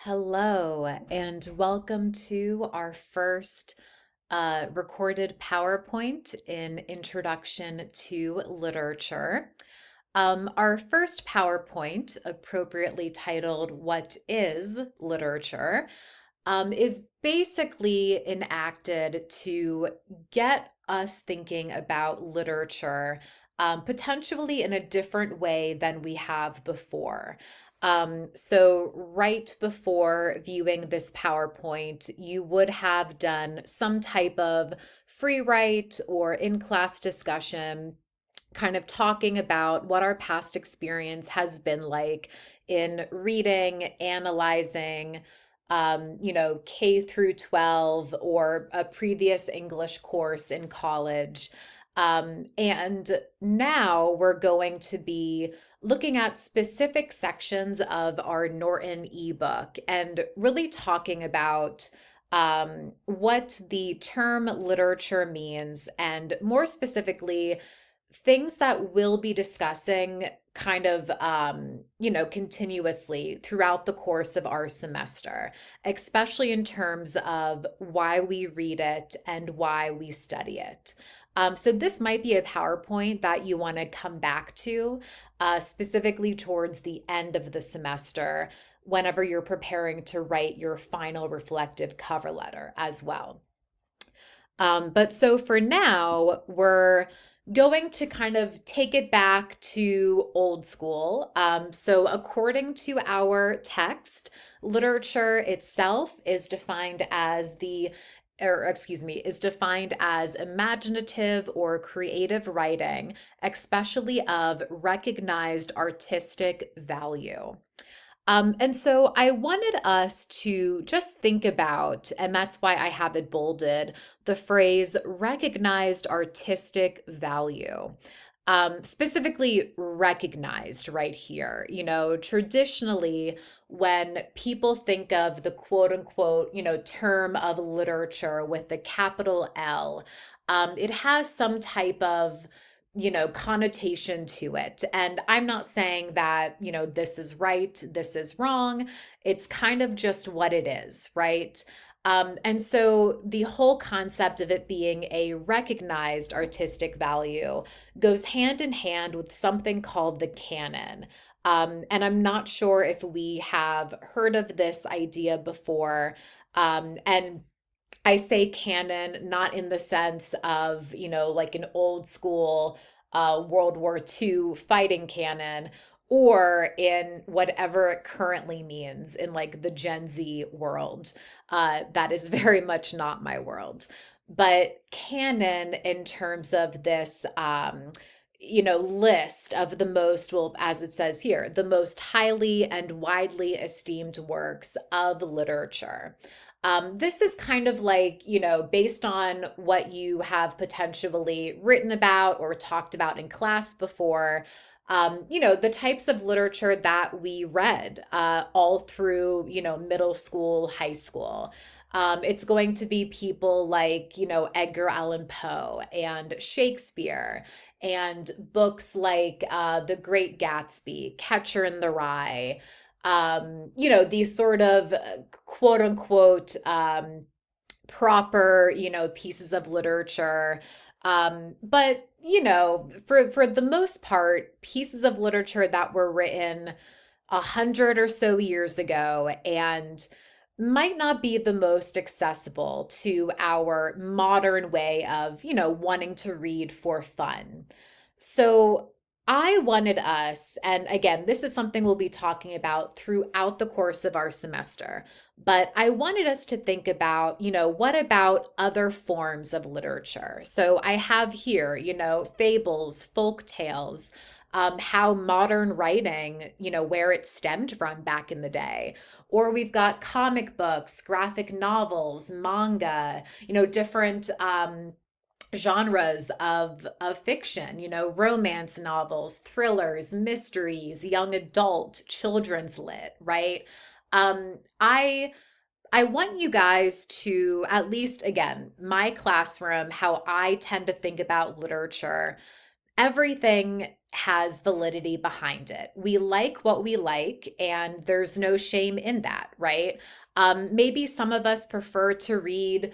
Hello, and welcome to our first recorded PowerPoint in Introduction to Literature. Our first PowerPoint, appropriately titled What is Literature, is basically enacted to get us thinking about literature potentially in a different way than we have before. So right before viewing this PowerPoint, you would have done some type of free write or in-class discussion, kind of talking about what our past experience has been like in reading, analyzing, K through 12 or a previous English course in college. And now we're going to be looking at specific sections of our Norton ebook and really talking about what the term literature means, and more specifically, things that we'll be discussing kind of continuously throughout the course of our semester, especially in terms of why we read it and why we study it. So this might be a PowerPoint that you want to come back to, specifically towards the end of the semester, whenever you're preparing to write your final reflective cover letter as well. But so for now, we're going to kind of take it back to old school. So according to our text, literature itself is defined as is defined as imaginative or creative writing, especially of recognized artistic value. And so I wanted us to just think about, and that's why I have it bolded, the phrase recognized artistic value. Specifically recognized right here. Traditionally, when people think of the quote unquote, term of literature with the capital L, it has some type of connotation to it. And I'm not saying that, this is right, this is wrong. It's kind of just what it is, right? And so the whole concept of it being a recognized artistic value goes hand in hand with something called the canon. And I'm not sure if we have heard of this idea before. And I say canon not in the sense of, like an old school World War II fighting canon, or in whatever it currently means in like the Gen Z world. That is very much not my world. But canon in terms of this, list of the most, well, as it says here, the most highly and widely esteemed works of literature. This is kind of like, based on what you have potentially written about or talked about in class before, the types of literature that we read all through, middle school, high school. It's going to be people like, Edgar Allan Poe and Shakespeare, and books like The Great Gatsby, Catcher in the Rye, these sort of quote unquote proper, pieces of literature. But for the most part, pieces of literature that were written 100 or so years ago and might not be the most accessible to our modern way of, wanting to read for fun. So I wanted us, and again, this is something we'll be talking about throughout the course of our semester, but I wanted us to think about, what about other forms of literature? So I have here, fables, folk tales, how modern writing, where it stemmed from back in the day. Or we've got comic books, graphic novels, manga, different genres of fiction, romance novels, thrillers, mysteries, young adult, children's lit, right? I want you guys to, at least again, my classroom, how I tend to think about literature, everything has validity behind it. We like what we like, and there's no shame in that, right? Maybe some of us prefer to read,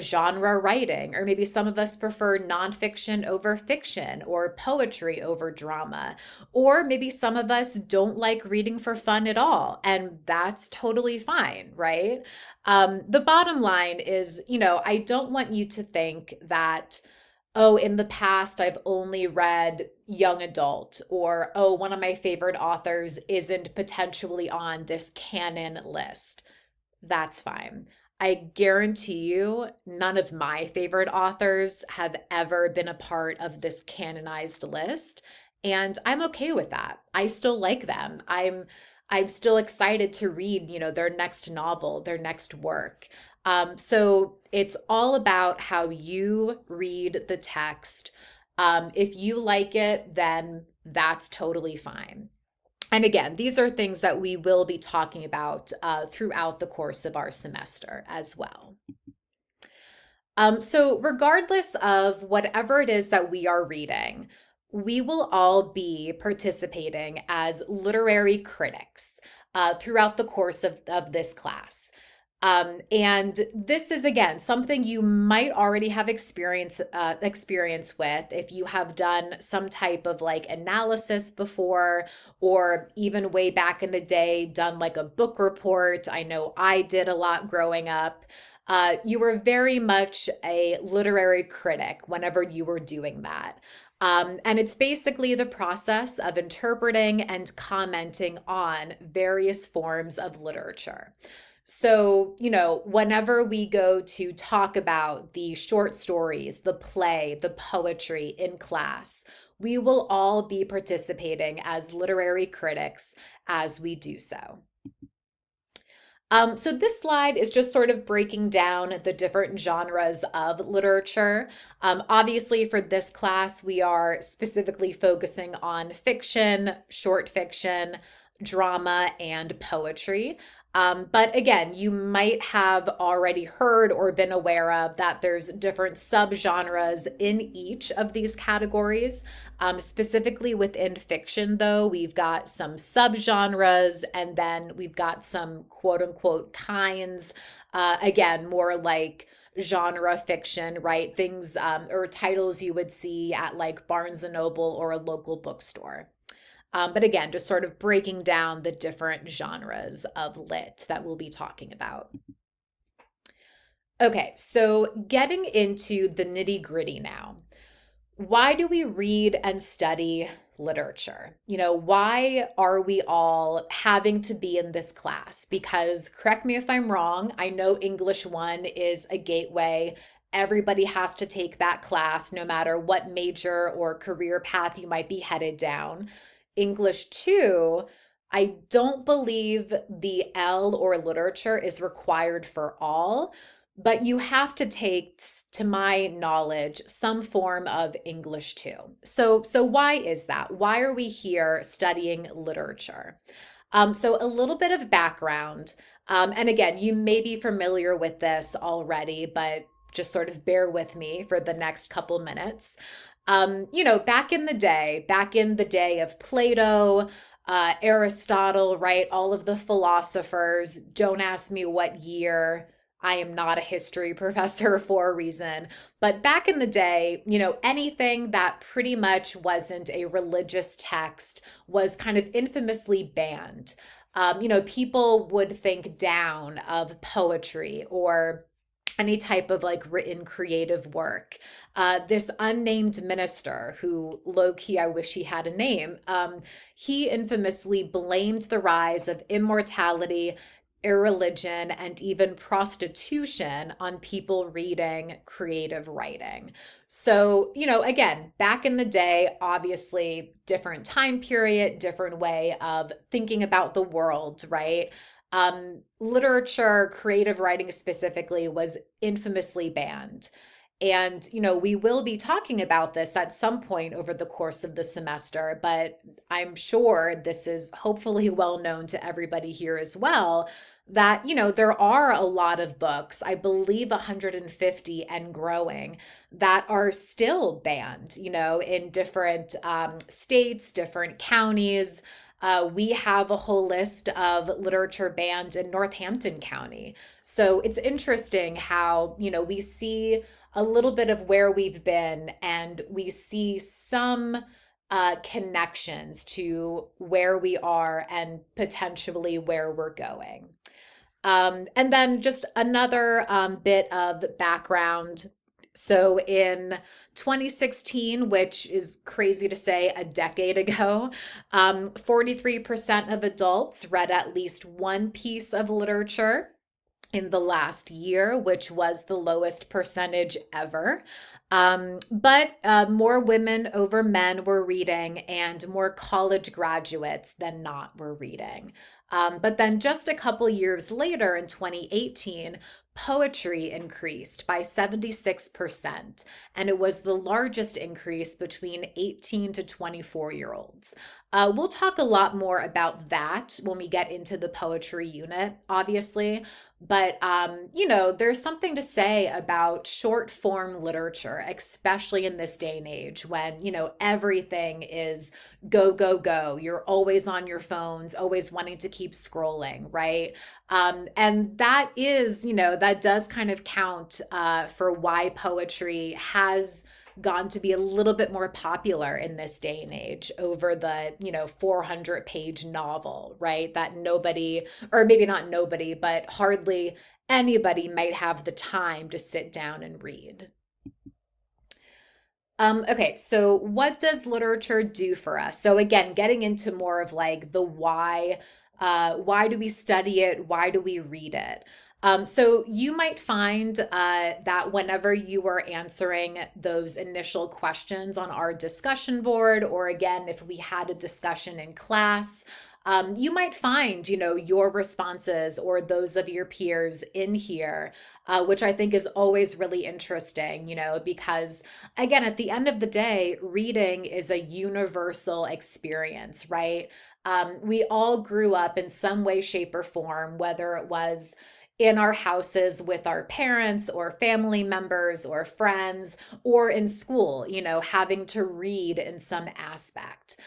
genre writing, or maybe some of us prefer nonfiction over fiction or poetry over drama, or maybe some of us don't like reading for fun at all, and that's totally fine, right? The bottom line is, I don't want you to think that, oh, in the past, I've only read young adult, or, oh, one of my favorite authors isn't potentially on this canon list. That's fine. I guarantee you, none of my favorite authors have ever been a part of this canonized list, and I'm okay with that. I still like them. I'm still excited to read, their next novel, their next work. So it's all about how you read the text. If you like it, then that's totally fine. And again, these are things that we will be talking about throughout the course of our semester as well. So regardless of whatever it is that we are reading, we will all be participating as literary critics throughout the course of this class. And this is again something you might already have experience with if you have done some type of like analysis before, or even way back in the day done like a book report. I know I did a lot growing up. You were very much a literary critic whenever you were doing that. And it's basically the process of interpreting and commenting on various forms of literature. So, whenever we go to talk about the short stories, the play, the poetry in class, we will all be participating as literary critics as we do so. So this slide is just sort of breaking down the different genres of literature. Obviously, for this class, we are specifically focusing on fiction, short fiction, drama, and poetry. But again, you might have already heard or been aware of that there's different subgenres in each of these categories. Specifically within fiction, though, we've got some subgenres, and then we've got some quote unquote kinds. Again, more like genre fiction, right? Things or titles you would see at like Barnes and Noble or a local bookstore. But again, just sort of breaking down the different genres of lit that we'll be talking about. Okay, so getting into the nitty-gritty now. Why do we read and study literature? Why are we all having to be in this class? Because correct me if I'm wrong, I know English 1 is a gateway. Everybody has to take that class, no matter what major or career path you might be headed down. English 2, I don't believe the L or literature is required for all, but you have to take, to my knowledge, some form of English 2. So why is that? Why are we here studying literature? So a little bit of background. And again, you may be familiar with this already, but just sort of bear with me for the next couple minutes. Back in the day of Plato, Aristotle, right? All of the philosophers. Don't ask me what year. I am not a history professor for a reason. But back in the day, anything that pretty much wasn't a religious text was kind of infamously banned. People would think down of poetry or any type of like written creative work. This unnamed minister, who low key, I wish he had a name, he infamously blamed the rise of immortality, irreligion, and even prostitution on people reading creative writing. So, again, back in the day, obviously, different time period, different way of thinking about the world, right? Literature, creative writing specifically, was infamously banned. And, we will be talking about this at some point over the course of the semester, but I'm sure this is hopefully well known to everybody here as well that, there are a lot of books, I believe 150 and growing, that are still banned, in different states, different counties. We have a whole list of literature banned in Northampton County. So it's interesting how, we see a little bit of where we've been, and we see some connections to where we are and potentially where we're going. And then just another bit of background. So in 2016, which is crazy to say a decade ago, 43% of adults read at least one piece of literature in the last year, which was the lowest percentage ever. But more women over men were reading, and more college graduates than not were reading. But then just a couple years later in 2018, poetry increased by 76%, and it was the largest increase between 18 to 24-year-olds. We'll talk a lot more about that when we get into the poetry unit, obviously. But, there's something to say about short form literature, especially in this day and age when, everything is go, go, go. You're always on your phones, always wanting to keep scrolling, right? And that is, that does kind of count for why poetry has gone to be a little bit more popular in this day and age over the 400-page novel, right, that nobody, or maybe not nobody, but hardly anybody might have the time to sit down and read. Okay, so what does literature do for us? So again, getting into more of like the why do we study it, why do we read it? So you might find that whenever you are answering those initial questions on our discussion board, or again, if we had a discussion in class, you might find, your responses or those of your peers in here, which I think is always really interesting, because again, at the end of the day, reading is a universal experience, right? We all grew up in some way, shape, or form, whether it was in our houses with our parents or family members or friends, or in school, having to read in some aspect.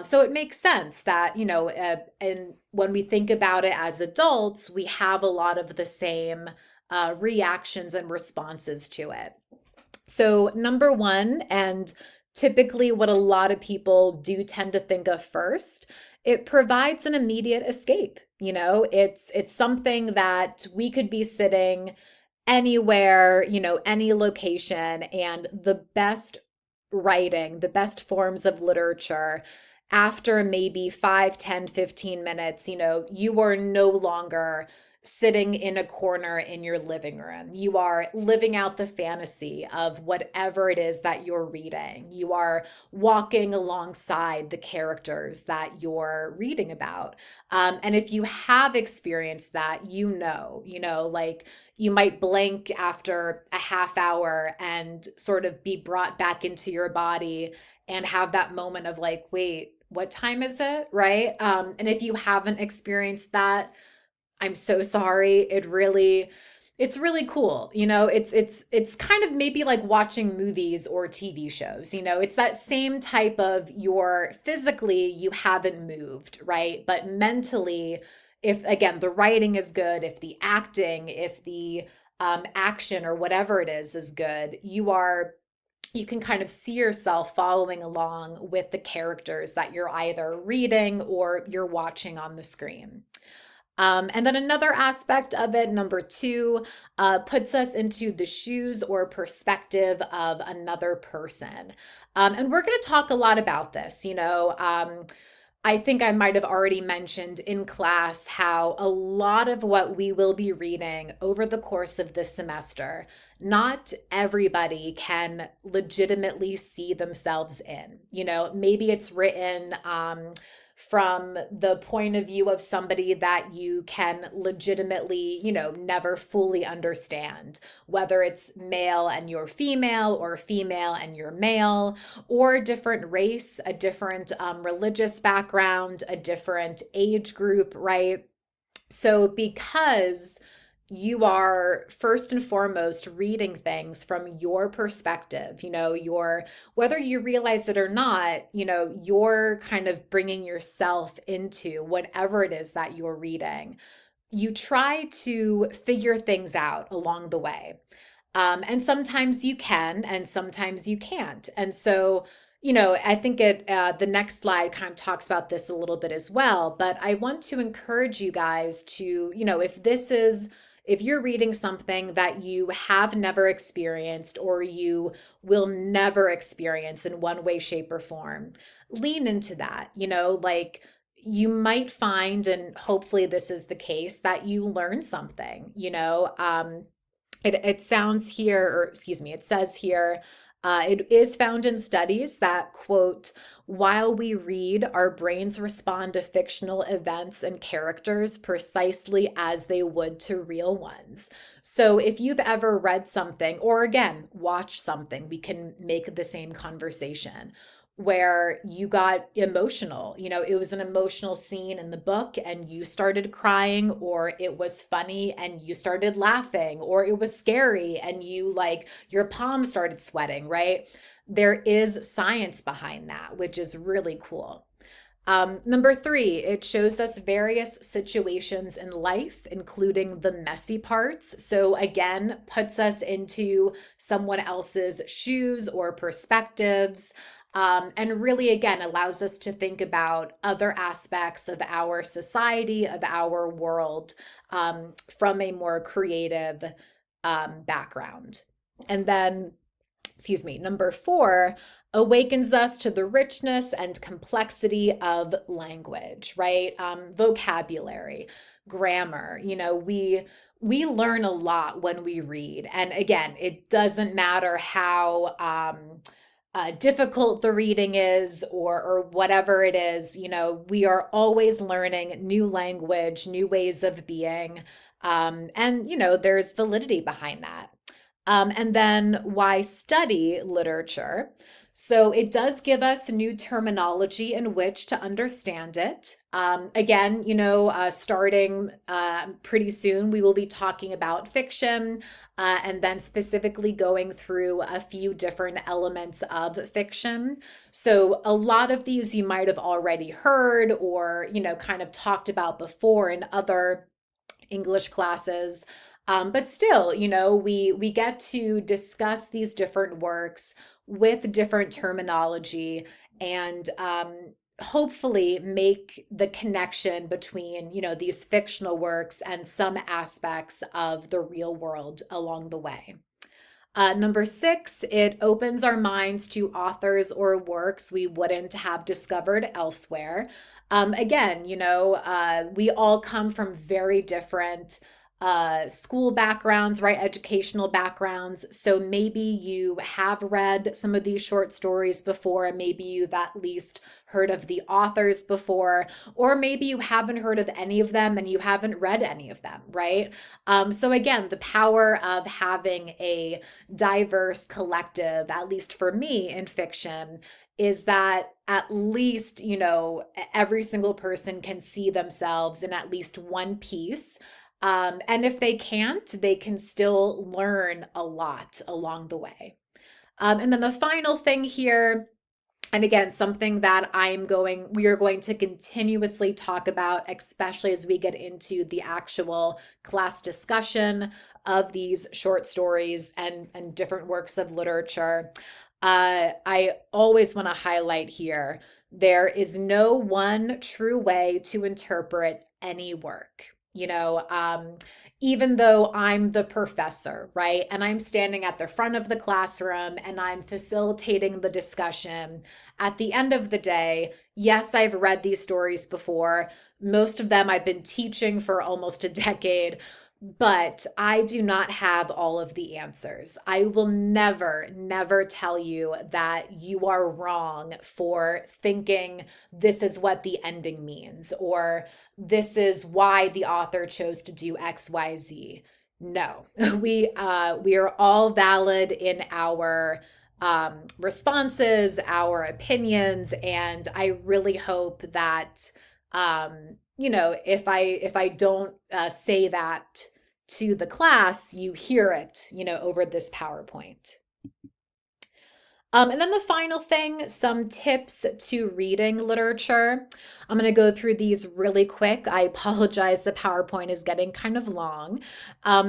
So it makes sense that, and when we think about it as adults, we have a lot of the same reactions and responses to it. So, number one, and typically what a lot of people do tend to think of first, it provides an immediate escape. It's something that we could be sitting anywhere, any location, and the best writing, the best forms of literature, after maybe 5, 10, 15 minutes, you are no longer sitting in a corner in your living room. You are living out the fantasy of whatever it is that you're reading. You are walking alongside the characters that you're reading about. And if you have experienced that, like you might blank after a half hour and sort of be brought back into your body and have that moment of like, wait, what time is it? Right. And if you haven't experienced that, I'm so sorry. It's really cool. It's kind of maybe like watching movies or TV shows. It's that same type of physically you haven't moved, right? But mentally, if again the writing is good, if the acting, if the action or whatever it is good, you can kind of see yourself following along with the characters that you're either reading or you're watching on the screen. And then another aspect of it, number two, puts us into the shoes or perspective of another person. And we're going to talk a lot about this. I think I might have already mentioned in class how a lot of what we will be reading over the course of this semester, not everybody can legitimately see themselves in. Maybe it's written from the point of view of somebody that you can legitimately, never fully understand, whether it's male and you're female or female and you're male, or a different race, a different religious background, a different age group, right? So, because you are first and foremost reading things from your perspective, whether you realize it or not, you're kind of bringing yourself into whatever it is that you're reading. You try to figure things out along the way. And sometimes you can, and sometimes you can't. And so, I think the next slide kind of talks about this a little bit as well. But I want to encourage you guys to, if you're reading something that you have never experienced or you will never experience in one way, shape, or form, lean into that. Like, you might find, and hopefully this is the case, that you learn something. It sounds here, or excuse me, it says here, it is found in studies that, quote, while we read, our brains respond to fictional events and characters precisely as they would to real ones. So if you've ever read something, or again, watched something, we can make the same conversation, where you got emotional. It was an emotional scene in the book and you started crying, or it was funny and you started laughing, or it was scary and your palms started sweating, right? There is science behind that, which is really cool. Number 3, it shows us various situations in life, including the messy parts. So again, puts us into someone else's shoes or perspectives. And really, again, allows us to think about other aspects of our society, of our world, from a more creative background. And then, excuse me, number 4, awakens us to the richness and complexity of language, right? Vocabulary, grammar. We learn a lot when we read. And again, it doesn't matter how difficult the reading is, or whatever it is. We are always learning new language, new ways of being, and there's validity behind that. And then why study literature? So it does give us new terminology in which to understand it. Again, starting pretty soon, we will be talking about fiction, and then specifically going through a few different elements of fiction. So a lot of these you might have already heard, or, kind of talked about before in other English classes. But still, we get to discuss these different works with different terminology, and hopefully make the connection between, these fictional works and some aspects of the real world along the way. Number 6, it opens our minds to authors or works we wouldn't have discovered elsewhere. Again, we all come from very different school backgrounds, right? Educational backgrounds. So maybe you have read some of these short stories before, and maybe you've at least heard of the authors before, or maybe you haven't heard of any of them and you haven't read any of them, right? So again, the power of having a diverse collective, at least for me in fiction, is that at least, every single person can see themselves in at least one piece. And if they can't, they can still learn a lot along the way. And then the final thing here, and again, something that we are going to continuously talk about, especially as we get into the actual class discussion of these short stories and different works of literature. I always want to highlight here, there is no one true way to interpret any work. Even though I'm the professor, right? And I'm standing at the front of the classroom and I'm facilitating the discussion. At the end of the day, yes, I've read these stories before. Most of them I've been teaching for almost a decade. But I do not have all of the answers. I will never, never tell you that you are wrong for thinking this is what the ending means, or this is why the author chose to do XYZ. No, we are all valid in our responses, our opinions, and I really hope that if I don't say that to the class, you hear it, over this PowerPoint. And then the final thing, some tips to reading literature. I'm going to go through these really quick. I apologize, the PowerPoint is getting kind of long.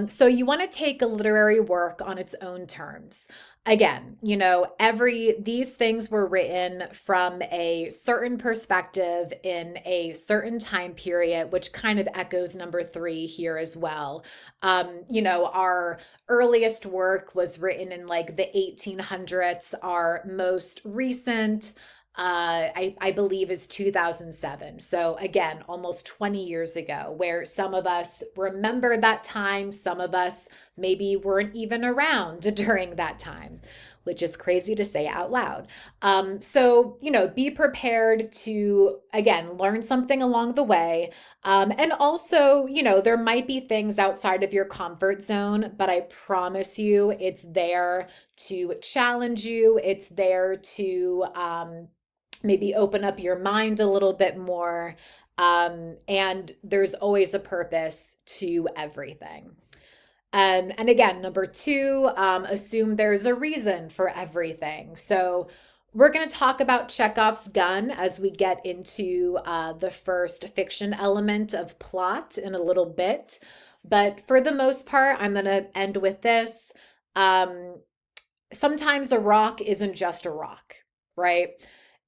So you want to take a literary work on its own terms. Again, these things were written from a certain perspective in a certain time period, which kind of echoes number 3 here as well. Our earliest work was written in like the 1800s. Our most recent, I believe, is 2007. So again, almost 20 years ago, where some of us remember that time, some of us maybe weren't even around during that time, which is crazy to say out loud. So, be prepared to, again, learn something along the way. And also, there might be things outside of your comfort zone, but I promise you it's there to challenge you. It's there to maybe open up your mind a little bit more. And there's always a purpose to everything. And again, number 2, assume there's a reason for everything. So we're going to talk about Chekhov's gun as we get into the first fiction element of plot in a little bit. But for the most part, I'm going to end with this. Sometimes a rock isn't just a rock, right?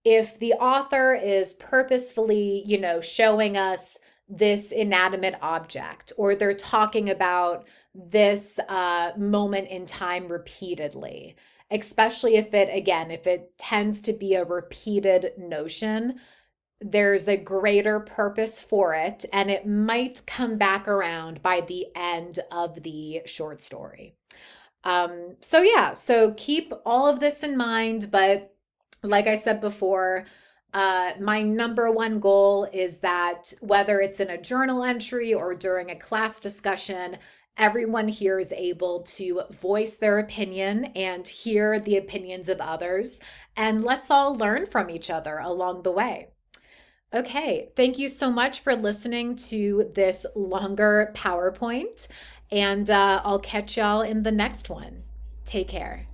If the author is purposefully, showing us this inanimate object, or they're talking about this moment in time repeatedly, especially if it tends to be a repeated notion, there's a greater purpose for it, and it might come back around by the end of the short story. So keep all of this in mind, but like I said before, my number one goal is that whether it's in a journal entry or during a class discussion, everyone here is able to voice their opinion and hear the opinions of others. And let's all learn from each other along the way. Okay, thank you so much for listening to this longer PowerPoint, and I'll catch y'all in the next one. Take care.